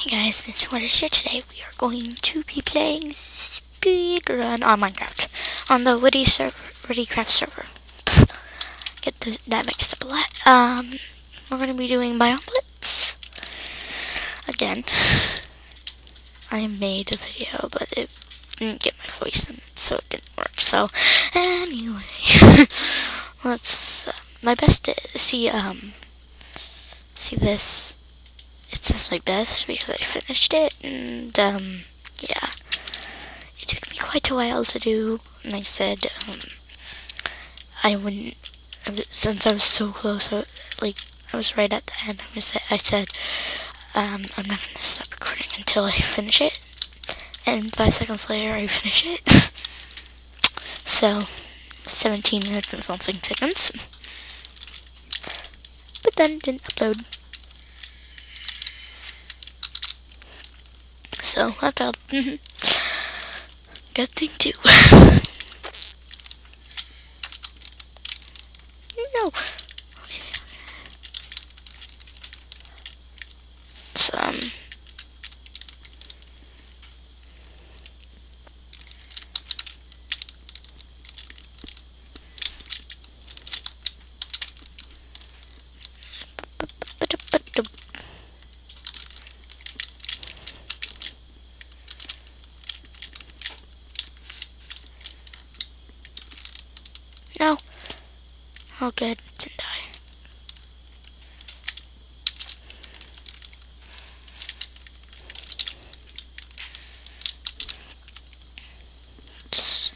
Hey guys, it's Waters here. Today we are going to be playing speedrun on Minecraft on the Woodycraft server. Get that mixed up a lot. We're going to be doing Biome Blitz again. I made a video, but it didn't get my voice in, so it didn't work. So anyway, let's my best to see this. It says my best because I finished it, and yeah, it took me quite a while to do, and I said I wouldn't, since I was so close, I was right at the end. I said I'm not going to stop recording until I finish it, and 5 seconds later I finish it. So 17 minutes and something seconds, but then didn't upload. So I felt good thing too. No. Okay. Some. No. Oh, good. Didn't die. Let's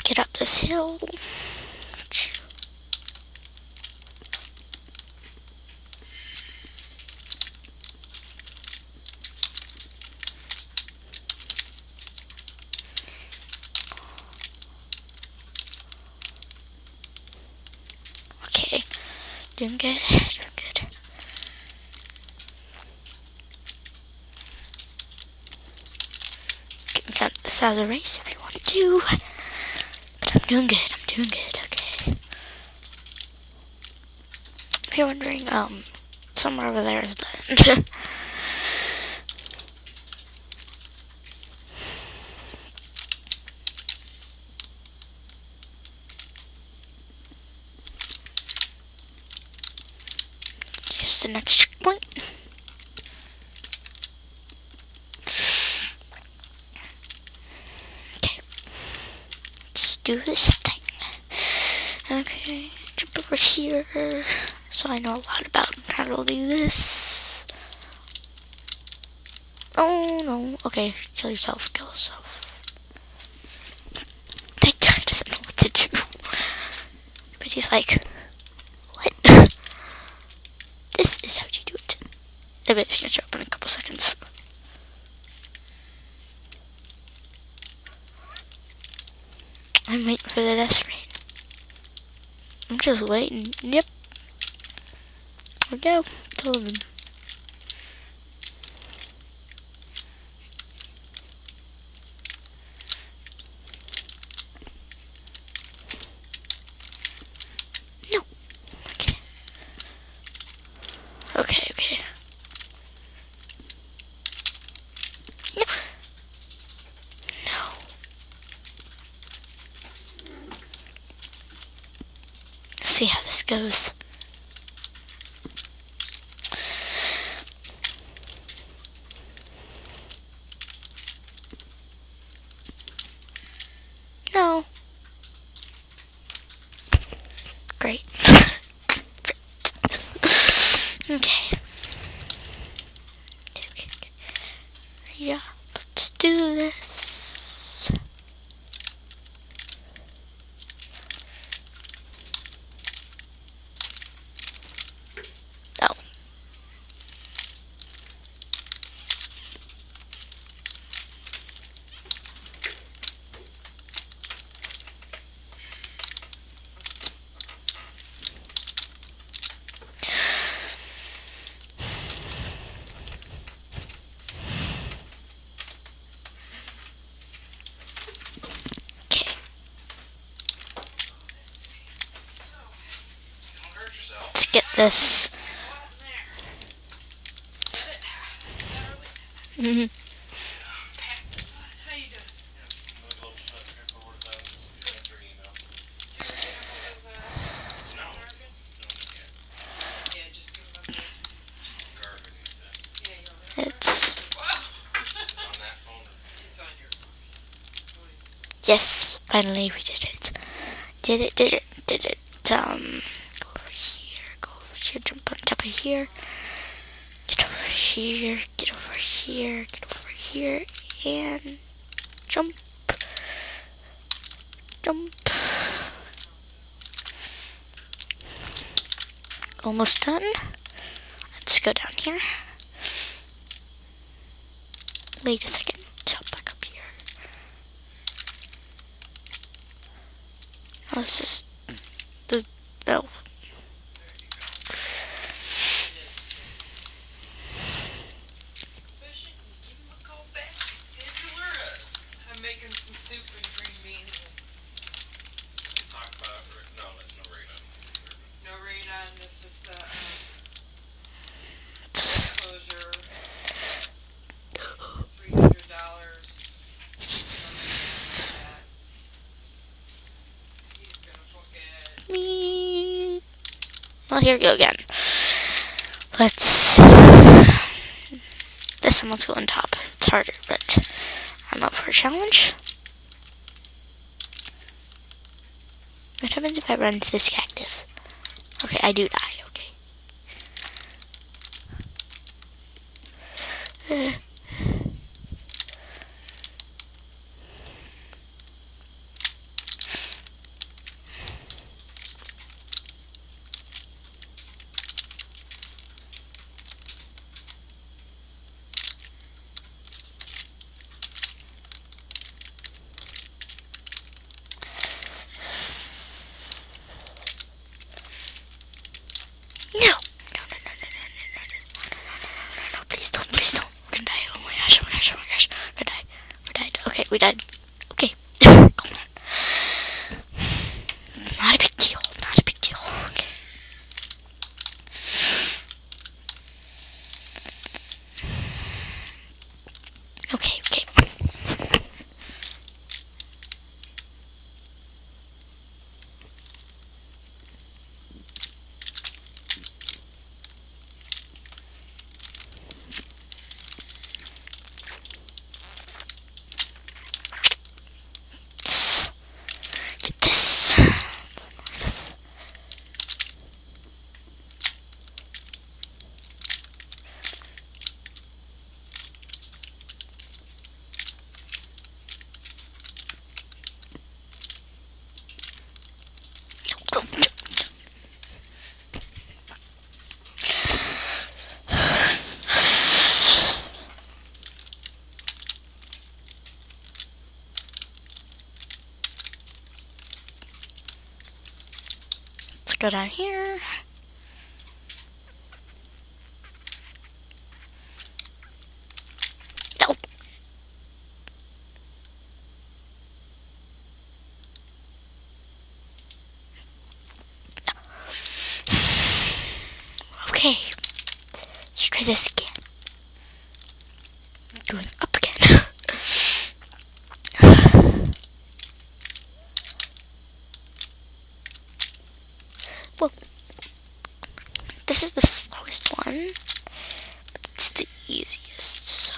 get up this hill. Okay, doing good, doing good. You can count this as a race if you want to, but I'm doing good, okay. If you're wondering, somewhere over there is the end. Just the next checkpoint. Okay, let's do this thing. Okay, jump over here so I know a lot about how to do this. Oh no, okay, kill yourself, kill yourself. That guy doesn't know what to do. But he's like, what? This is how you do it. I bet it's gonna show up in a couple seconds. I'm waiting for the death screen. I'm just waiting. Yep. There we go. Told him. No. Okay. Okay. No. No. Let's see how this goes. No. Great. Okay. Yeah, let's do this. Oh. Let's get this. Mhm. Pat, how you doing? Yes, I'm gonna go check over that. Just answer email. Did you ever get a hold of No. Morgan? No, not yet. Yeah, just give him a voice. Garvin, you said. Yeah, you want me to It's Wow. Is it on that phone or? It's on your phone. yes. Finally, we did it. Did it. Did it. Did it. Go over here. Go over here. Jump on top of here. Get over here. Get over here. Get over here. And jump. Jump. Almost done. Let's go down here. Wait a second. Jump back up here. Oh, this is the no. Push it and give him a call back and schedule her up. I'm making some soup and green beans. Talk about it. No, that's no radon. No radon. This is the closure. $300. He's gonna book it. Me. Well, here we go again. Let's. This one, let's go on top. It's harder, but I'm up for a challenge. What happens if I run into this cactus? Okay, I do die. Okay. No! No, no, no, no, no, no, no, no, no, please don't, please don't. We're gonna die. Oh my gosh, oh my gosh, oh my gosh. We're gonna die. We died. Okay, we died. Okay. Calm down. Not a big deal. Not a big deal. Okay. Okay, okay. Get this. Let's go down here. No. Okay. Let's try this again. Going up again. Well, this is the slowest one, but it's the easiest, so.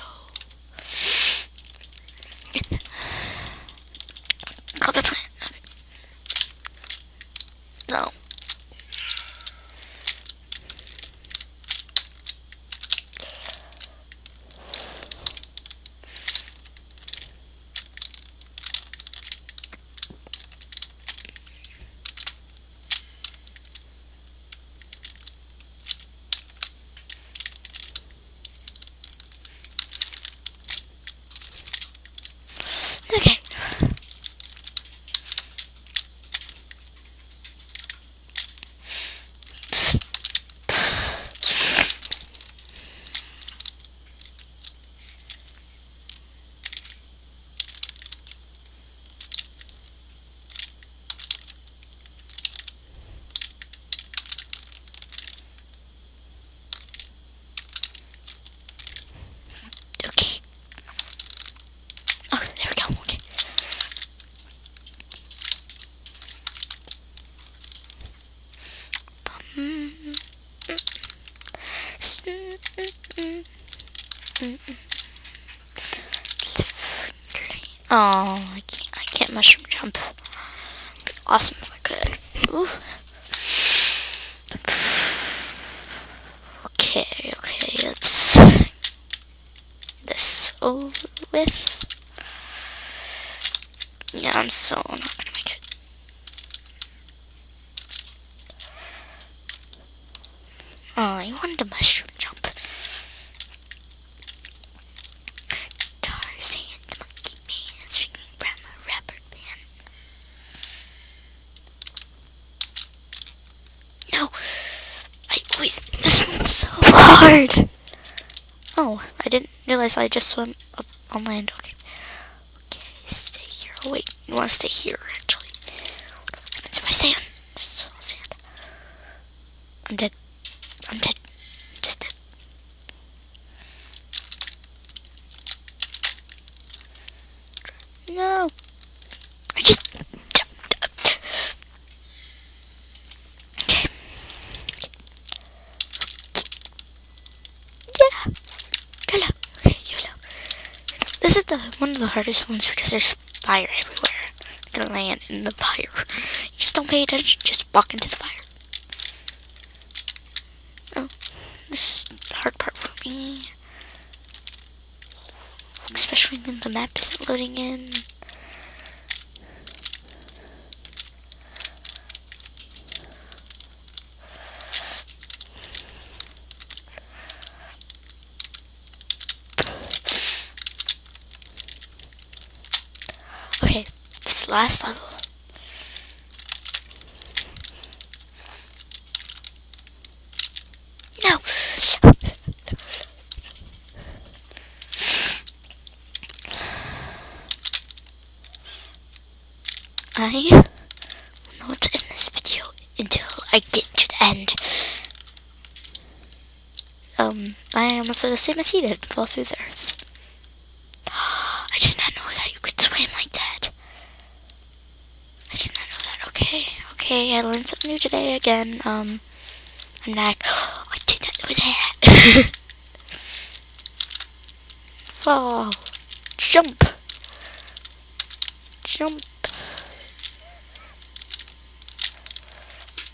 Cut the plant. Okay. No. Oh, I can't mushroom jump. Awesome if I could. Ooh. Okay, let's this over with. Yeah, I'm so not gonna make it. Oh, I wanted a mushroom jump. Tarzan, the monkey man, swinging from a rubber band. No, I always this one's so hard. Oh, I didn't realize I just swam up on land. Okay, stay here. Oh wait, you want to stay here actually. What happens if I sand? Just sand. I'm dead. Just dead. No. I just jumped up. Okay. Yeah. YOLO. Okay, YOLO. This is one of the hardest ones because there's fire everywhere. You're gonna land in the fire. You just don't pay attention, just walk into the fire. Oh, this is the hard part for me. Especially when the map isn't loading in. Okay, this last level. No! I know what's in this video until I get to the end. I almost did the same as he did and fall through there. I did not know that you could swim like that. I did not know that. Okay, I learned something new today again. I'm not. I did not know that. Fall. Jump.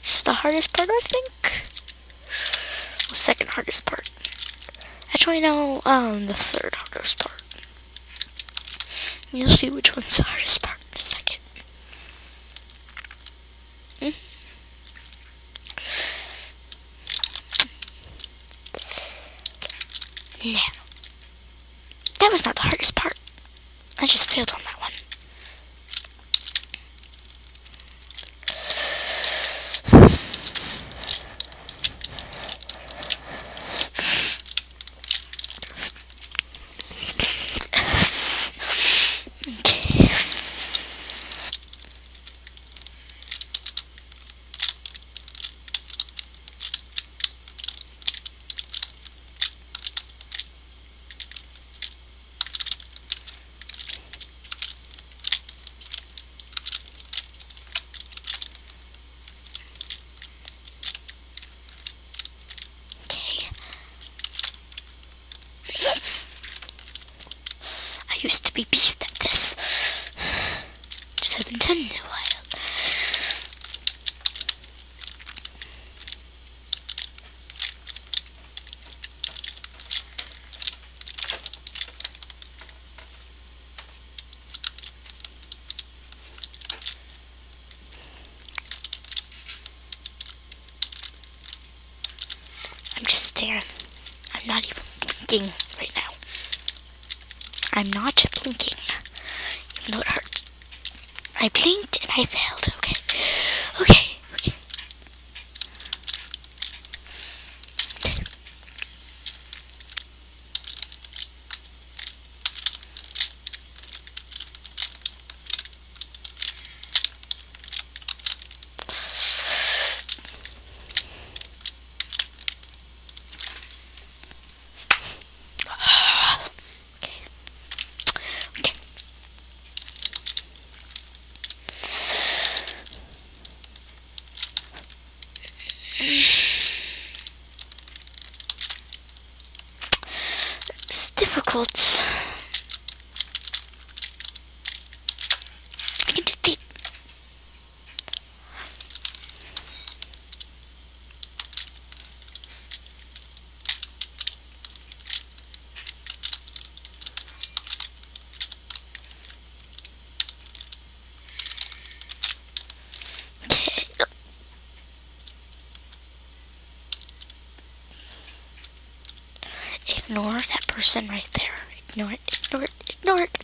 This is the hardest part, I think. The second hardest part. Actually, no, the third hardest part. You'll see which one's the hardest part in a second. Now, that was not the hardest part. I just failed on that one. I used to be beast at this. Just haven't done it in a while. I'm just staring. I'm not even blinking right now. I'm not blinking, even though it hurts. I blinked and I failed. Okay. difficult. I can do the... Okay. Ignore that person right there. Ignore it, ignore it, ignore it.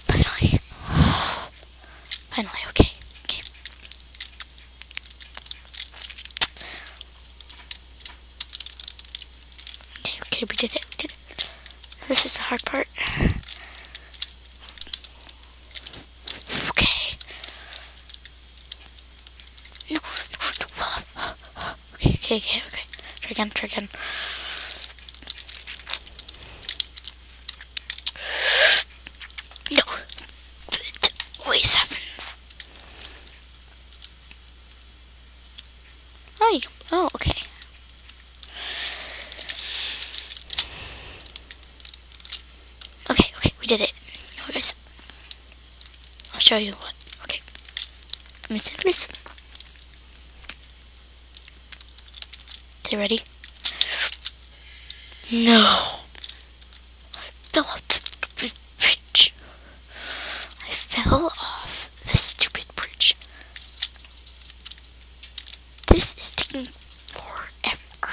Finally. Finally, okay. Okay. Okay, we did it. We did it. This is the hard part. Okay. No, no, no. Okay. Try again. No. Wait, sevens. Oh, okay. Okay, we did it. You guys, I'll show you what. Okay. Let me see this. Okay, ready? No. I fell off the bridge. I fell off the stupid bridge. This is taking forever.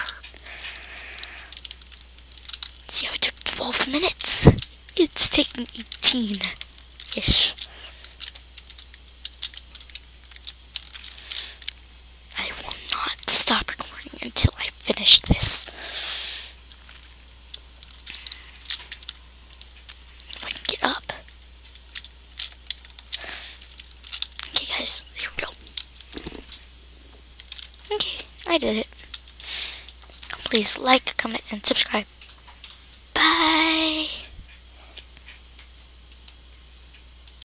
See how it took 12 minutes? It's taking 18-ish. I will not stop recording until I finish this. If I can get up. Okay guys, here we go. Okay, I did it. Please like, comment, and subscribe.